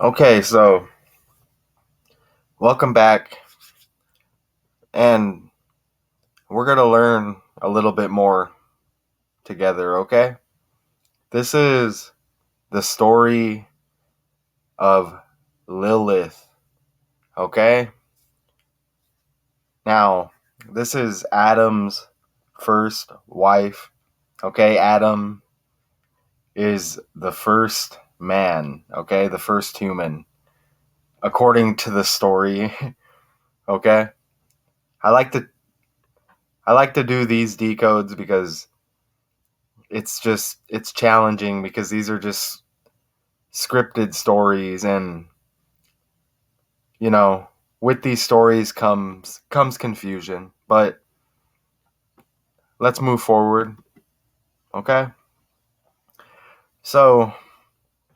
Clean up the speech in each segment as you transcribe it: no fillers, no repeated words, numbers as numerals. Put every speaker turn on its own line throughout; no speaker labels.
Okay, so welcome back, and we're going to learn a little bit more together, okay? This is the story of Lilith, okay? Now, this is Adam's first wife, okay? Adam is the first man, okay? The first human, according to the story, okay? I like to I like to do these decodes because it's challenging because these are just scripted stories, and you know with these stories comes confusion, but let's move forward. Okay, so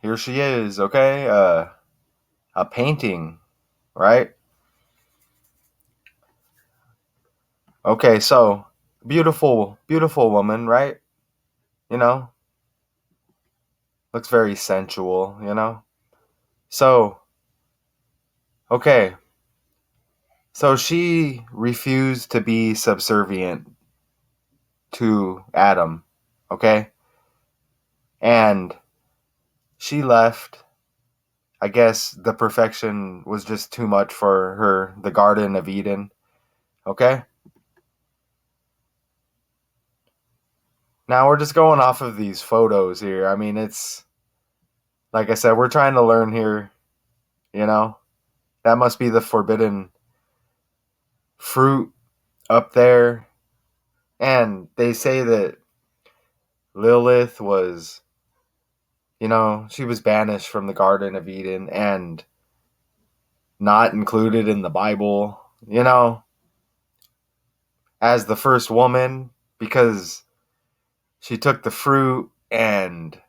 here she is. Okay, a painting, right? Okay, so beautiful woman, right? you know Looks very sensual. So okay, so she refused to be subservient to Adam, okay, and she left. I guess the perfection was just too much for her, the Garden of Eden. Okay? Now we're just going off of these photos here. I mean, it's like I said, we're trying to learn here, you know? That must be the forbidden fruit up there. And they say that Lilith was, she was banished from the Garden of Eden and not included in the Bible, as the first woman because she took the fruit and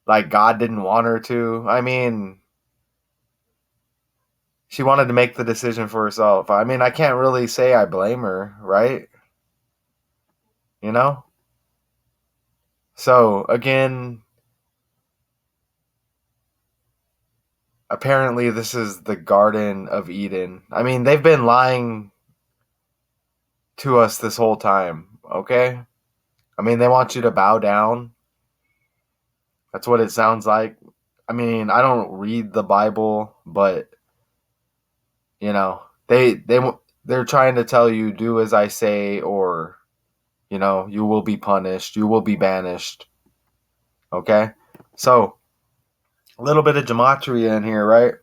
like God didn't want her to. I mean, she wanted to make the decision for herself. I mean, I can't really say I blame her, right? You know? So, again, apparently this is the Garden of Eden. I mean, they've been lying to us this whole time, okay? I mean, they want you to bow down. That's what it sounds like. I mean, I don't read the Bible, but you know, they're trying to tell you do as I say, or you will be punished, you will be banished. Okay? So, a little bit of gematria in here, right?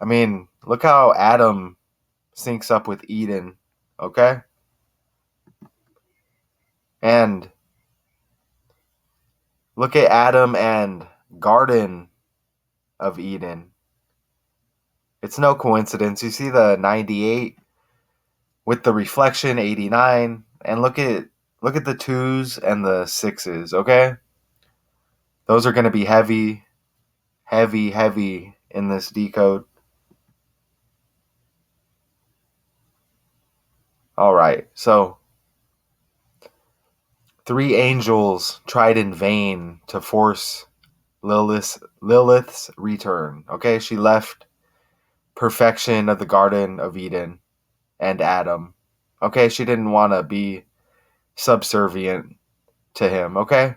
I mean, look how Adam syncs up with Eden, okay? And look at Adam and Garden of Eden. It's no coincidence. You see the 98 with the reflection 89, and look at the twos and the sixes, okay? Those are going to be heavy in this decode. All right. So, three angels tried in vain to force Lilith's return. Okay, she left perfection of the Garden of Eden and Adam. Okay, she didn't want to be subservient to him. Okay,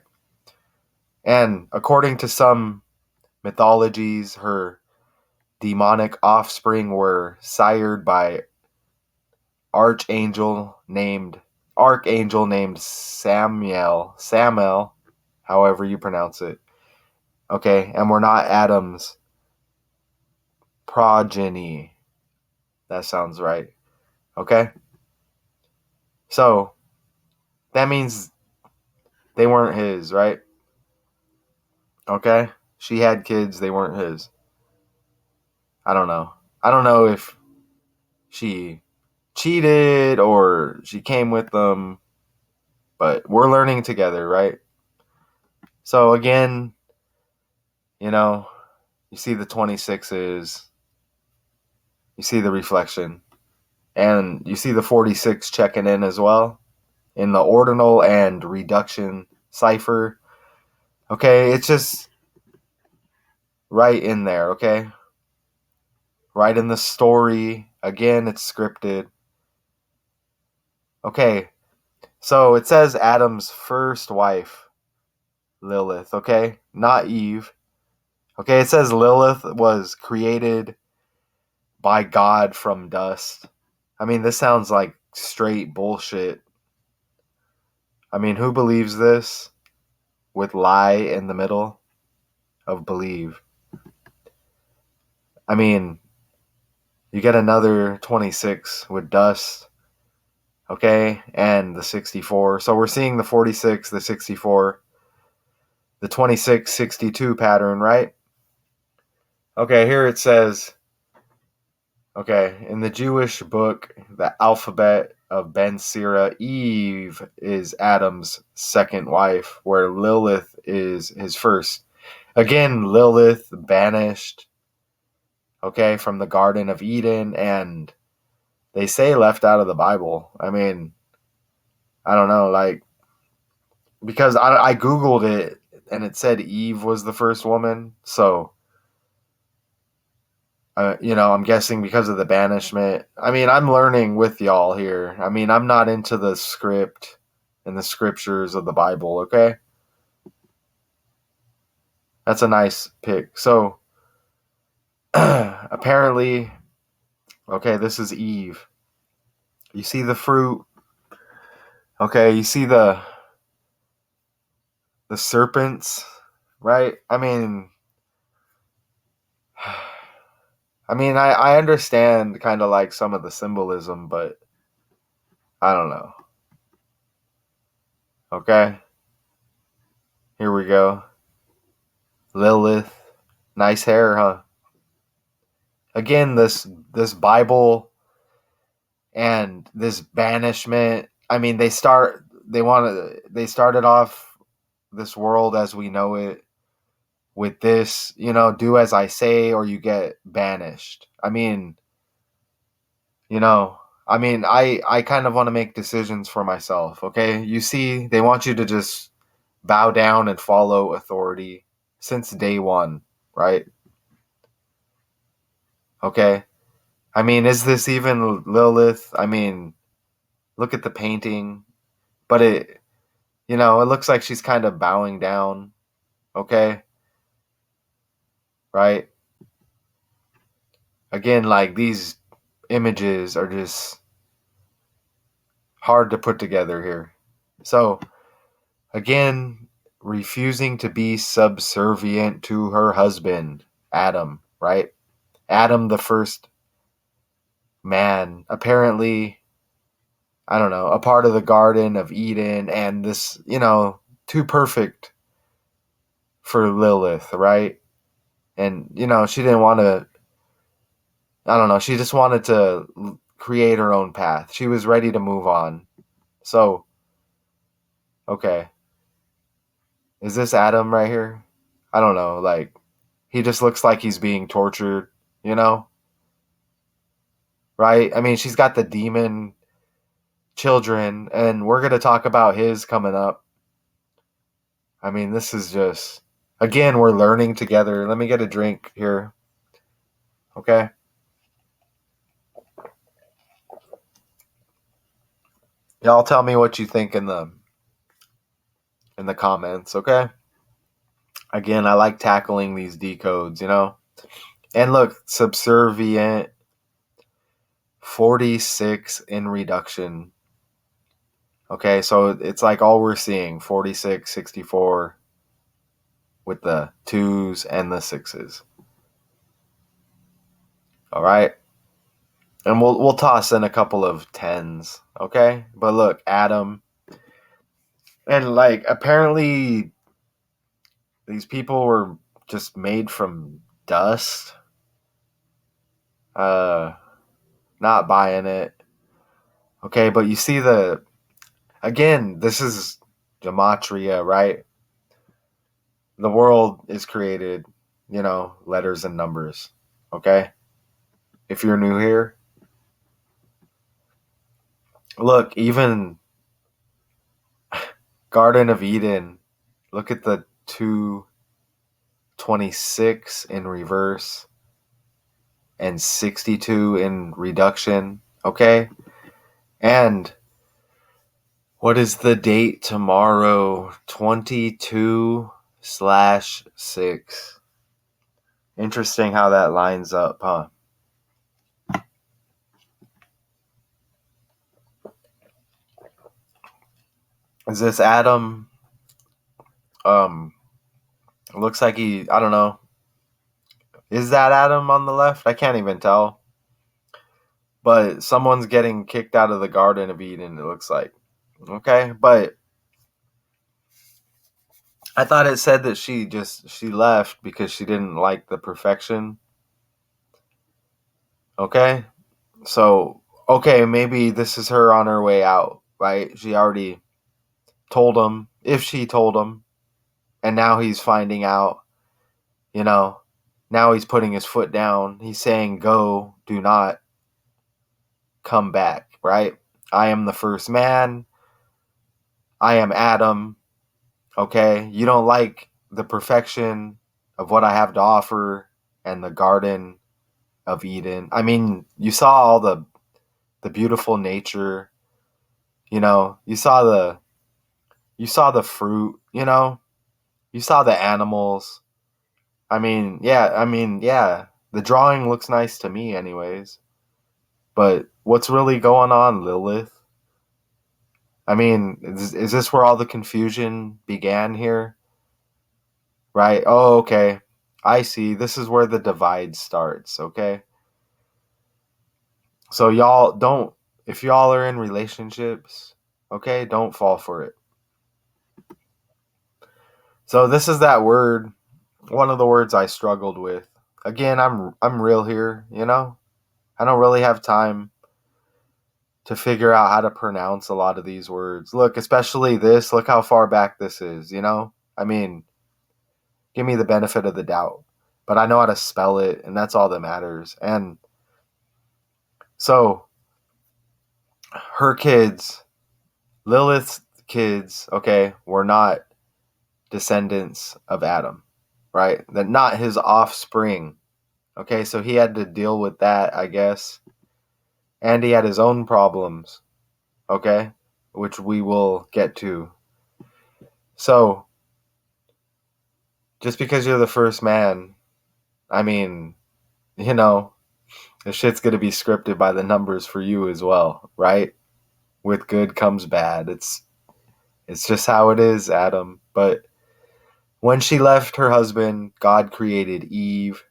and according to some mythologies, her demonic offspring were sired by archangel named archangel named Samuel, however you pronounce it. Okay, and we're not Adam's progeny. That sounds right. Okay? So, that means they weren't his, right? Okay? She had kids, they weren't his. I don't know. I don't know if she cheated or she came with them, but we're learning together, right? So, again, you know, you see the 26s, you see the reflection, and you see the 46 checking in as well in the ordinal and reduction cipher. Okay, it's just right in there, okay? Right in the story. Again, it's scripted. Okay, so it says Adam's first wife, Lilith, okay? Not Eve. Okay, it says Lilith was created by God from dust. I mean, this sounds like straight bullshit. I mean, who believes this with lie in the middle of believe? I mean, you get another 26 with dust, okay, and the 64. So we're seeing the 46, the 64, the 26, 62 pattern, right? Okay, here it says, okay, in the Jewish book, the alphabet of Ben Sira, Eve is Adam's second wife, where Lilith is his first. Again, Lilith banished, okay, from the Garden of Eden, and they say left out of the Bible. I mean, I don't know, like, because I Googled it and it said Eve was the first woman. So, I'm guessing because of the banishment. I mean, I'm learning with y'all here. I mean, I'm not into the script and the scriptures of the Bible, okay? That's a nice pick. So, apparently, okay, this is Eve. You see the fruit. Okay, you see the serpents, right? I understand kind of like some of the symbolism, but I don't know. Okay, here we go. Lilith, nice hair, huh? Again, this Bible and this banishment. I mean, they started off this world as we know it with this, do as I say or you get banished. You know, I kind of want to make decisions for myself, okay? You see, they want you to just bow down and follow authority since day one, right? Okay. I mean, is this even Lilith? I mean, look at the painting, but it looks like she's kind of bowing down, okay? Right? Again, like these images are just hard to put together here. So, again, refusing to be subservient to her husband, Adam, right? Adam, the first man, apparently, I don't know, a part of the Garden of Eden, and this, too perfect for Lilith, right? And, she didn't want to, I don't know, she just wanted to create her own path. She was ready to move on. So, okay. Is this Adam right here? I don't know, like, he just looks like he's being tortured, you know? Right? I mean, she's got the demon children, and we're going to talk about his coming up. I mean, this is just, again, we're learning together. Let me get a drink here. Okay? Y'all tell me what you think in the comments, okay? Again, I like tackling these decodes. And look, subservient 46 in reduction. Okay, so it's like all we're seeing 46, 64 with the twos and the sixes. All right. And we'll toss in a couple of tens, okay? But look, Adam, and like apparently these people were just made from dust. Uh Not buying it. Okay, but you see again, this is gematria, right? The world is created, letters and numbers. Okay? If you're new here, look, even Garden of Eden, look at the two 26 in reverse, and 62 in reduction. Okay? And what is the date tomorrow? 22/6. Interesting how that lines up, huh? Is this Adam? Looks like I don't know. Is that Adam on the left? I can't even tell. But someone's getting kicked out of the Garden of Eden, it looks like. Okay, but I thought it said that she left because she didn't like the perfection. Okay? So, okay, maybe this is her on her way out, right? She already told him, if she told him, and now he's finding out, you know, now he's putting his foot down. He's saying, go, do not come back, right? I am the first man. I am Adam. Okay? You don't like the perfection of what I have to offer and the Garden of Eden. I mean, you saw all the beautiful nature, you saw the fruit, you saw the animals. I mean, yeah, the drawing looks nice to me anyways. But what's really going on, Lilith? I mean, is this where all the confusion began here? Right? Oh, okay. I see. This is where the divide starts, okay? So y'all don't, if y'all are in relationships, okay, don't fall for it. So this is that word, one of the words I struggled with. Again, I'm real here, I don't really have time to figure out how to pronounce a lot of these words. Look, especially this, look how far back this is. I mean, give me the benefit of the doubt. But I know how to spell it, and that's all that matters. And so her kids, Lilith's kids, okay, were not descendants of Adam, right? That not his offspring. Okay, so he had to deal with that, I guess. And he had his own problems, okay, which we will get to. So, just because you're the first man, I mean, the shit's gonna be scripted by the numbers for you as well, right? With good comes bad. It's just how it is, Adam. But when she left her husband, God created Eve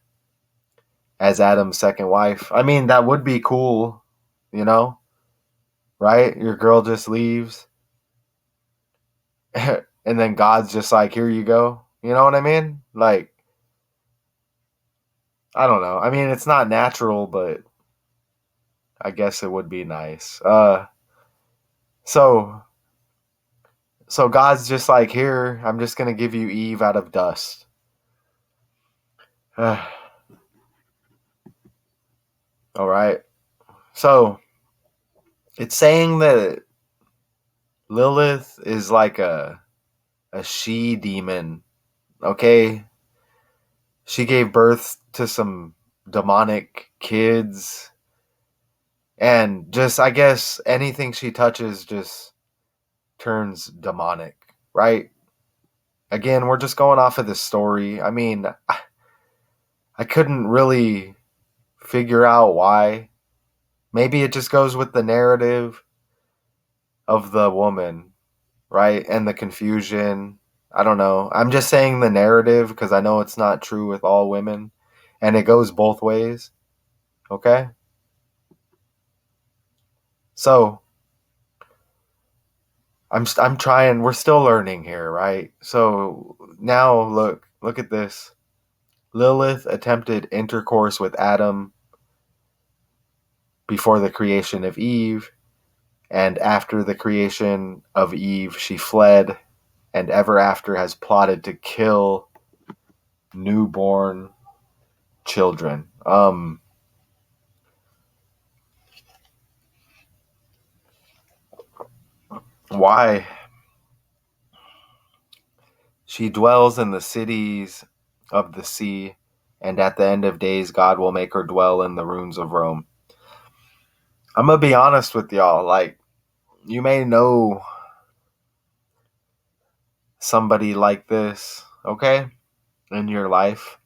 as Adam's second wife. I mean, that would be cool, you know, right? Your girl just leaves, and then God's just like, here you go. You know what I mean? Like, I don't know. I mean, it's not natural, but I guess it would be nice. So so God's just like, here, I'm just gonna give you Eve out of dust. All right. So it's saying that Lilith is like a she demon. Okay, she gave birth to some demonic kids, and just I guess anything she touches just turns demonic, right? Again, we're just going off of this story. I mean, I couldn't really figure out why. Maybe it just goes with the narrative of the woman, right? And the confusion. I don't know. I'm just saying the narrative because I know it's not true with all women, and it goes both ways. Okay? So, I'm trying, we're still learning here, right? So, now look at this. Lilith attempted intercourse with Adam before the creation of Eve, and after the creation of Eve, she fled and ever after has plotted to kill newborn children. Why? She dwells in the cities of the sea, and at the end of days, God will make her dwell in the ruins of Rome. I'm going to be honest with y'all. Like, you may know somebody like this, okay, in your life.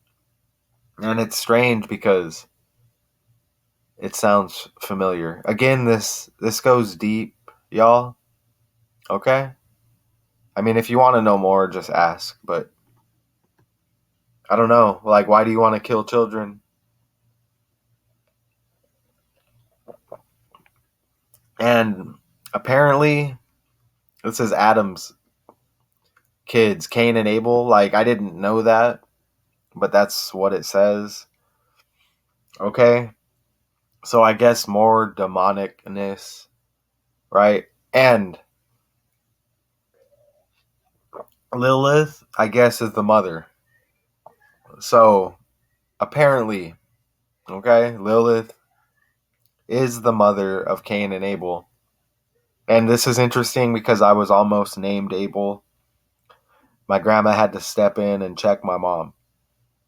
And it's strange because it sounds familiar. Again, this goes deep, y'all. Okay? I mean, if you want to know more, just ask, but I don't know. Like, why do you want to kill children? And apparently, this is Adam's kids, Cain and Abel. Like, I didn't know that, but that's what it says. Okay? So I guess more demonicness, right? And Lilith, I guess, is the mother. So apparently, okay, Lilith is the mother of Cain and Abel. And this is interesting because I was almost named Abel. My grandma had to step in and check my mom.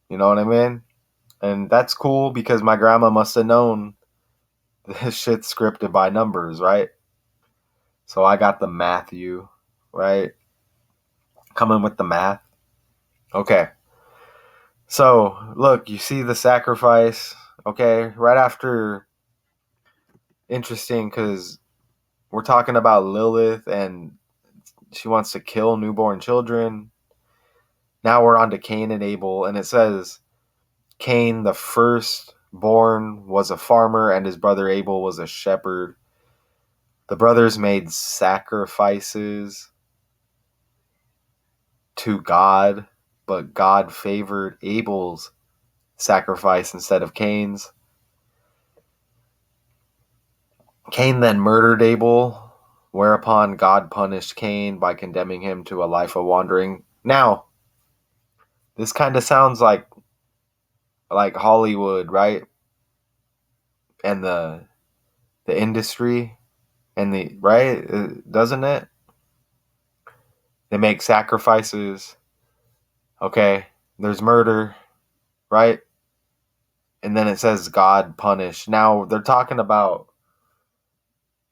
You know what I mean? And that's cool because my grandma must have known this shit's scripted by numbers, right? So I got the Matthew, right? Coming with the math. Okay. So, look, you see the sacrifice, okay? Right after, interesting because we're talking about Lilith and she wants to kill newborn children. Now we're on to Cain and Abel, and it says Cain, the firstborn, was a farmer, and his brother Abel was a shepherd. The brothers made sacrifices to God, but God favored Abel's sacrifice instead of Cain's. Cain then murdered Abel, whereupon God punished Cain by condemning him to a life of wandering. Now, this kind of sounds like Hollywood, right? And the industry and the right, doesn't it? They make sacrifices. Okay, there's murder, right? And then it says God punished. Now they're talking about,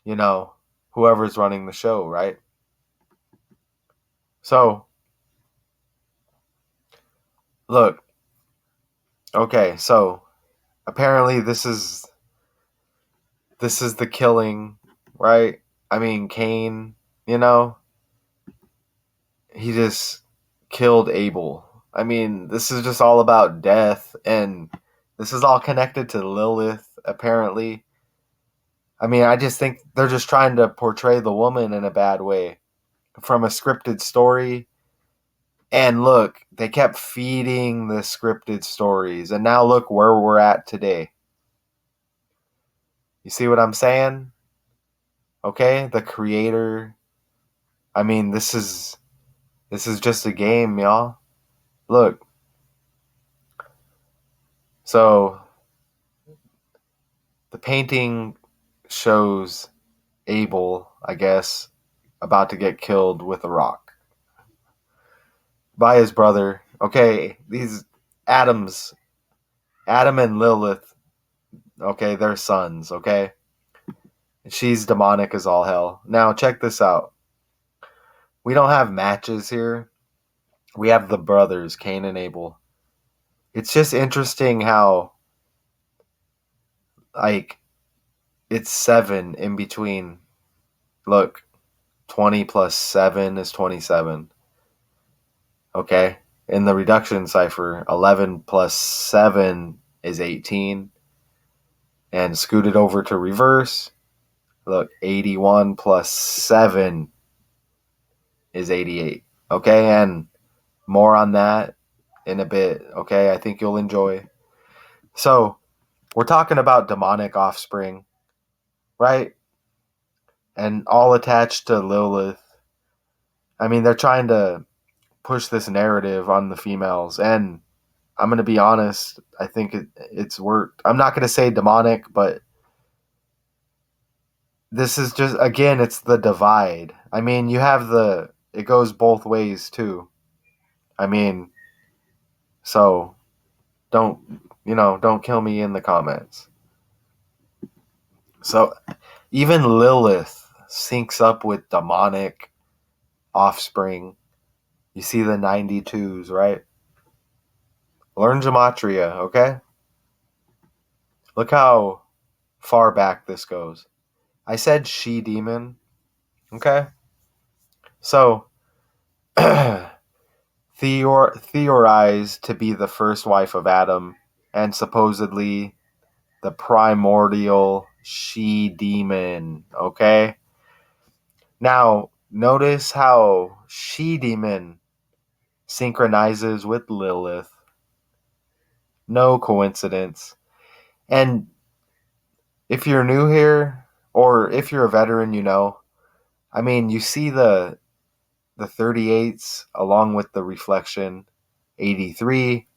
you know, whoever's running the show, right? So, look, okay, so apparently this is the killing, right? I mean, Cain, you know, he just killed Abel. I mean, this is just all about death, and this is all connected to Lilith, apparently. I mean, I just think they're just trying to portray the woman in a bad way from a scripted story. And look, they kept feeding the scripted stories, and now look where we're at today. You see what I'm saying? Okay, the creator. I mean, this is just a game, y'all. Look. So the painting shows Abel, I guess, about to get killed with a rock by his brother. Okay, these Adams, Adam and Lilith, okay, they're sons, okay? She's demonic as all hell. Now, check this out. We don't have matches here. We have the brothers, Cain and Abel. It's just interesting how, like, it's 7 in between. Look, 20 plus 7 is 27. Okay? In the reduction cipher, 11 plus 7 is 18. And scooted over to reverse, look, 81 plus 7 is 88. Okay? And more on that in a bit. Okay? I think you'll enjoy. So, we're talking about demonic offspring, right? And all attached to Lilith. I mean, they're trying to push this narrative on the females, and I'm going to be honest, I think it's worked. I'm not going to say demonic, but this is just, again, it's the divide. I mean, it goes both ways too. I mean, So don't kill me in the comments. So even Lilith syncs up with demonic offspring. You see the 92s, right? Learn gematria, okay? Look how far back this goes. I said she demon, okay? So, theorized to be the first wife of Adam and supposedly the primordial she demon, okay? Now, notice how she demon synchronizes with Lilith. No coincidence. And if you're new here, or if you're a veteran, I mean, you see the 38s along with the reflection 83,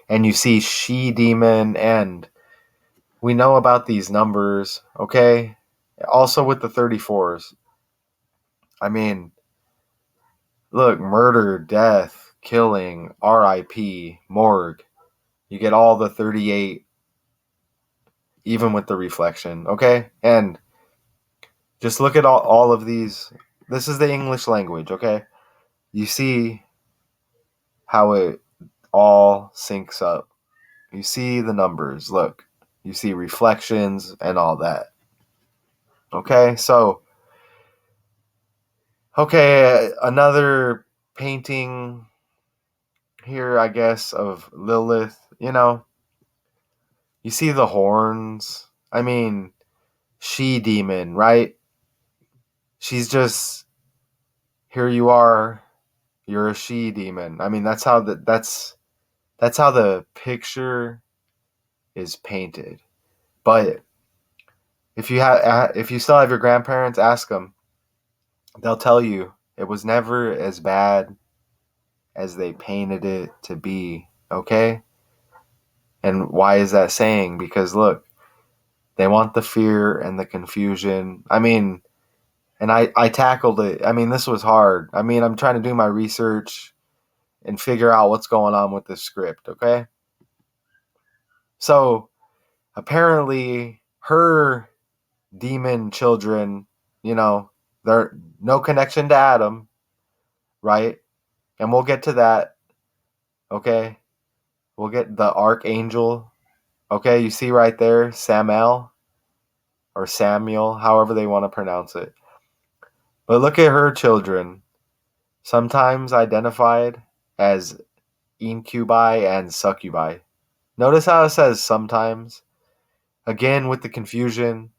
and you see she demon, and we know about these numbers, okay? Also with the 34s. I mean, look, murder, death, killing, RIP, morgue. You get all the 38 even with the reflection, okay? And just look at all of these. This is the English language, okay? You see how it all syncs up. You see the numbers. Look, you see reflections and all that. Okay, so, another painting here, I guess, of Lilith. You see the horns. I mean, she demon, right? She's just, here you are. You're a she demon. I mean, that's how the picture is painted. But if you still have your grandparents, ask them. They'll tell you it was never as bad as they painted it to be. Okay? And why is that saying? Because look, they want the fear and the confusion. I mean, and I tackled it. I mean, this was hard. I mean, I'm trying to do my research and figure out what's going on with this script, okay? So, apparently her demon children, they're no connection to Adam, right? And we'll get to that, okay? We'll get the archangel, okay? You see right there, Samael or Samuel, however they want to pronounce it. But look at her children, sometimes identified as incubi and succubi. Notice how it says sometimes, again with the confusion,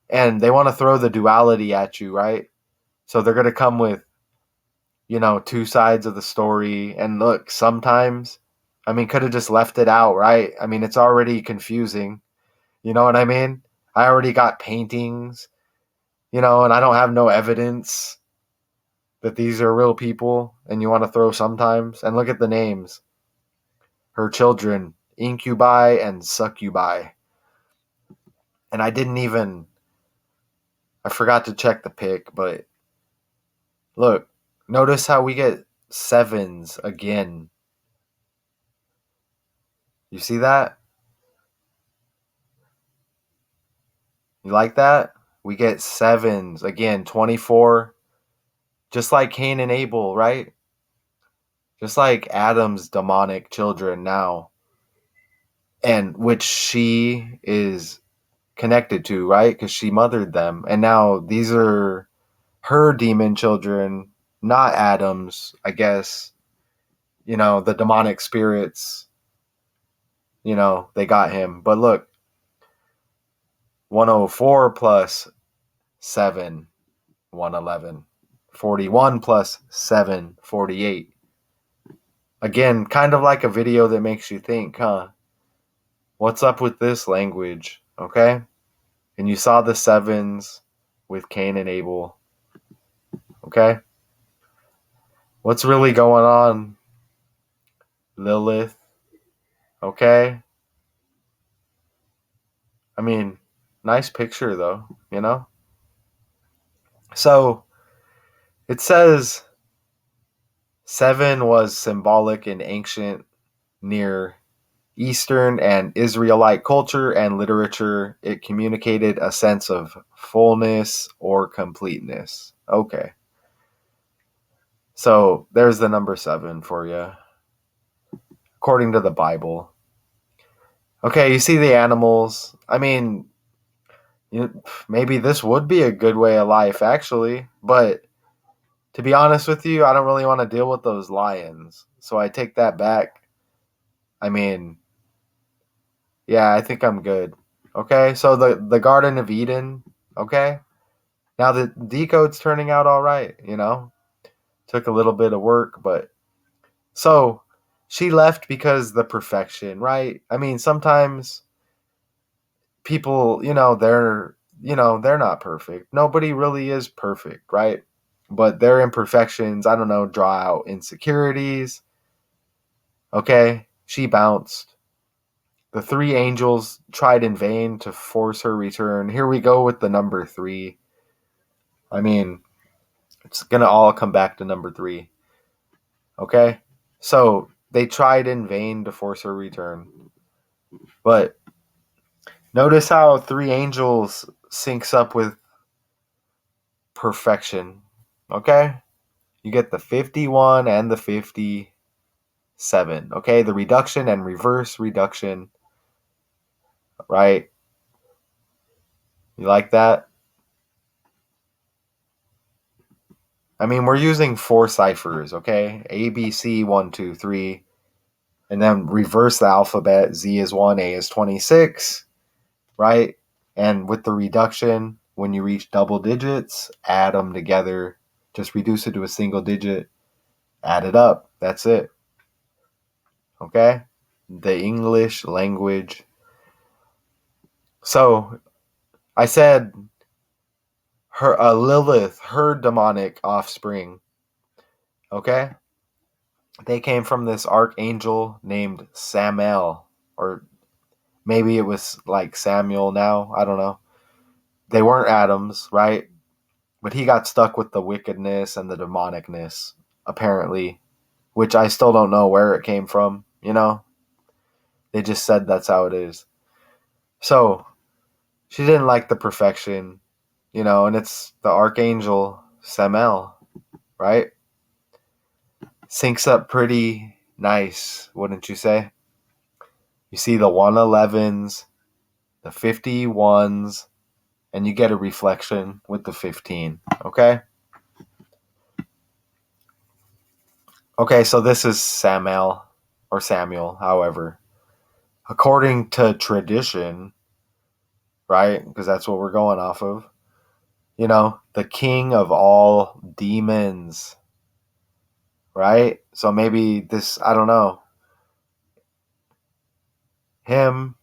and they want to throw the duality at you, right? So they're going to come with two sides of the story. And look, sometimes, I mean, could have just left it out, right? I mean, it's already confusing. You know what I mean? I already got paintings, and I don't have no evidence that these are real people. And you want to throw sometimes. And look at the names. Her children, incubi and succubi. And I forgot to check the pic, but look, notice how we get sevens again. You see that? You like that? We get sevens again, 24, just like Cain and Abel, right? Just like Adam's demonic children now, and which she is connected to, right? Because she mothered them. And now these are her demon children, not Adam's, I guess. The demonic spirits, they got him. But look, 104 plus 7, 111. 41 plus 7, 48. Again, kind of like a video that makes you think, huh? What's up with this language? Okay? And you saw the sevens with Cain and Abel. Okay? What's really going on, Lilith? Okay? I mean, nice picture though. So, it says 7 was symbolic in ancient Near Eastern and Israelite culture and literature. It communicated a sense of fullness or completeness. Okay. So there's the number 7 for you, according to the Bible. Okay, you see the animals. I mean, maybe this would be a good way of life, actually. But to be honest with you, I don't really want to deal with those lions. So I take that back. I mean, yeah, I think I'm good. Okay, so the Garden of Eden. Okay, now the decode's turning out all right. Took a little bit of work, but so she left because the perfection, right? I mean, sometimes people, they're not perfect. Nobody really is perfect, right? But their imperfections, I don't know, draw out insecurities. Okay, she bounced. The 3 angels tried in vain to force her return. Here we go with the number 3. I mean, it's going to all come back to number 3. Okay? So, they tried in vain to force her return. But notice how 3 angels syncs up with perfection. Okay? You get the 51 and the 57. Okay? The reduction and reverse reduction. Right? You like that? I mean, we're using 4 ciphers, okay? A, B, C, 1, 2, 3. And then reverse the alphabet. Z is 1, A is 26, right? And with the reduction, when you reach double digits, add them together. Just reduce it to a single digit. Add it up. That's it. Okay? The English language. So, I said Lilith, her demonic offspring. Okay? They came from this archangel named Samael, or maybe it was like Samuel now. I don't know. They weren't Adams, right? But he got stuck with the wickedness and the demonicness, apparently, which I still don't know where it came from, They just said that's how it is. So, she didn't like the perfection, and it's the archangel Samael, right? Syncs up pretty nice, wouldn't you say? You see the 111s, the 51s, and you get a reflection with the 15, okay? Okay, so this is Samuel, or Samuel, however. According to tradition, right? Because that's what we're going off of. The king of all demons, right? So maybe this, I don't know, him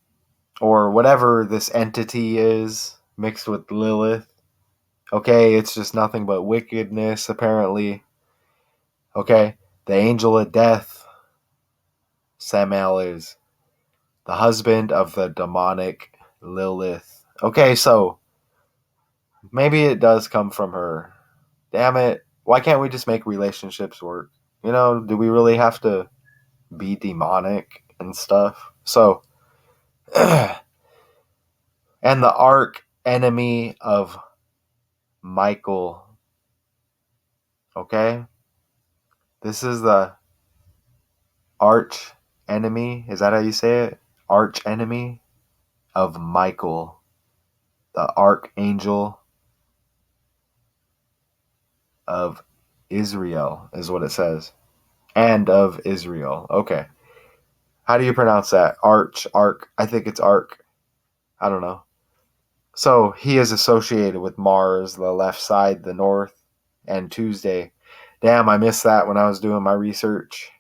or whatever this entity is mixed with Lilith. Okay, it's just nothing but wickedness, apparently. Okay, the angel of death, Samael, is the husband of the demonic Lilith. Okay, so maybe it does come from her. Damn it. Why can't we just make relationships work? Do we really have to be demonic and stuff? So, and the arch enemy of Michael. Okay? This is the arch enemy. Is that how you say it? Arch enemy of Michael, the archangel of Israel, is what it says. And of Israel. Okay. How do you pronounce that? Arch. I think it's arc. I don't know. So he is associated with Mars, the left side, the north, and Tuesday. Damn, I missed that when I was doing my research.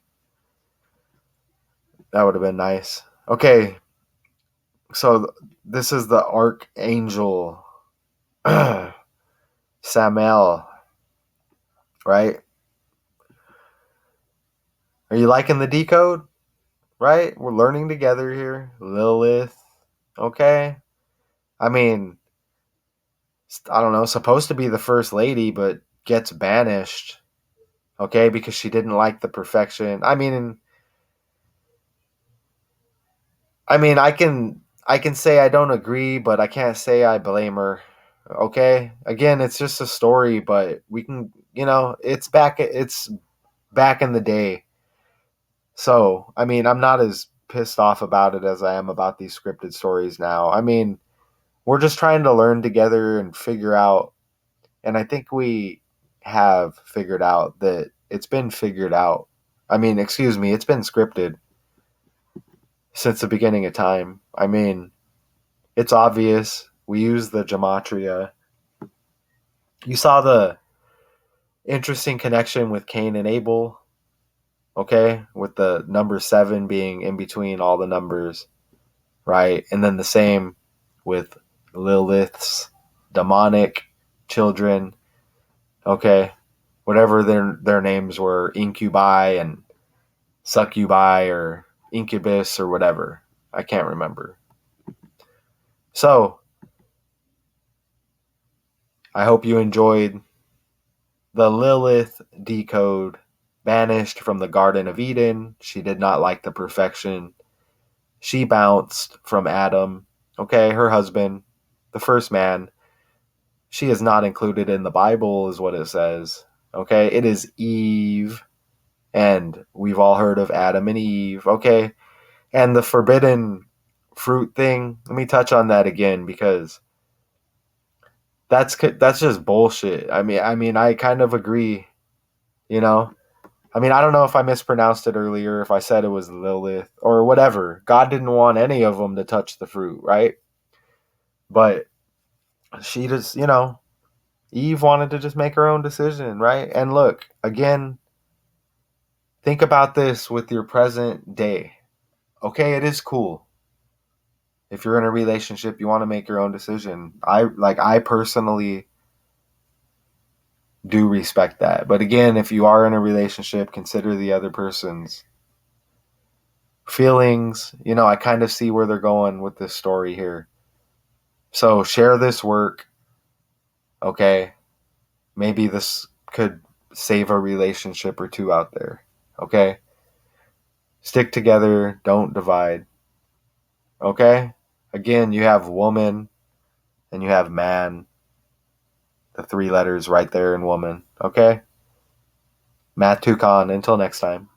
That would have been nice. Okay. So this is the archangel Samael, right? Are you liking the decode? Right? We're learning together here. Lilith. Okay. I mean, I don't know, supposed to be the first lady, but gets banished. Okay, because she didn't like the perfection. I mean, I mean, I can say I don't agree, but I can't say I blame her. Okay? Again, it's just a story, but we can, it's back in the day. So, I mean, I'm not as pissed off about it as I am about these scripted stories now. I mean, we're just trying to learn together and figure out, and I think we have figured out that it's been figured out. I mean, excuse me, it's been scripted since the beginning of time. I mean, it's obvious. We use the gematria. You saw the interesting connection with Cain and Abel, okay? With the number 7 being in between all the numbers, right? And then the same with Lilith's demonic children, okay? Whatever their names were, incubi and succubi or incubus or whatever. I can't remember. So, I hope you enjoyed the Lilith decode. Banished from the Garden of Eden. She did not like the perfection. She bounced from Adam, okay, her husband, the first man. She is not included in the Bible, is what it says. Okay, it is Eve, and we've all heard of Adam and Eve. Okay, and the forbidden fruit thing. Let me touch on that again because that's just bullshit. I mean, I kind of agree. You know, I mean, I don't know if I mispronounced it earlier, if I said it was Lilith or whatever. God didn't want any of them to touch the fruit, right? But she just, Eve wanted to just make her own decision, right? And look, again, think about this with your present day. Okay, it is cool. If you're in a relationship, you want to make your own decision. I personally do respect that. But again, if you are in a relationship, consider the other person's feelings. I kind of see where they're going with this story here. So share this work, okay? Maybe this could save a relationship or two out there, okay? Stick together, don't divide, okay? Again, you have woman and you have man, the 3 letters right there in woman, okay? Matt Tukon, until next time.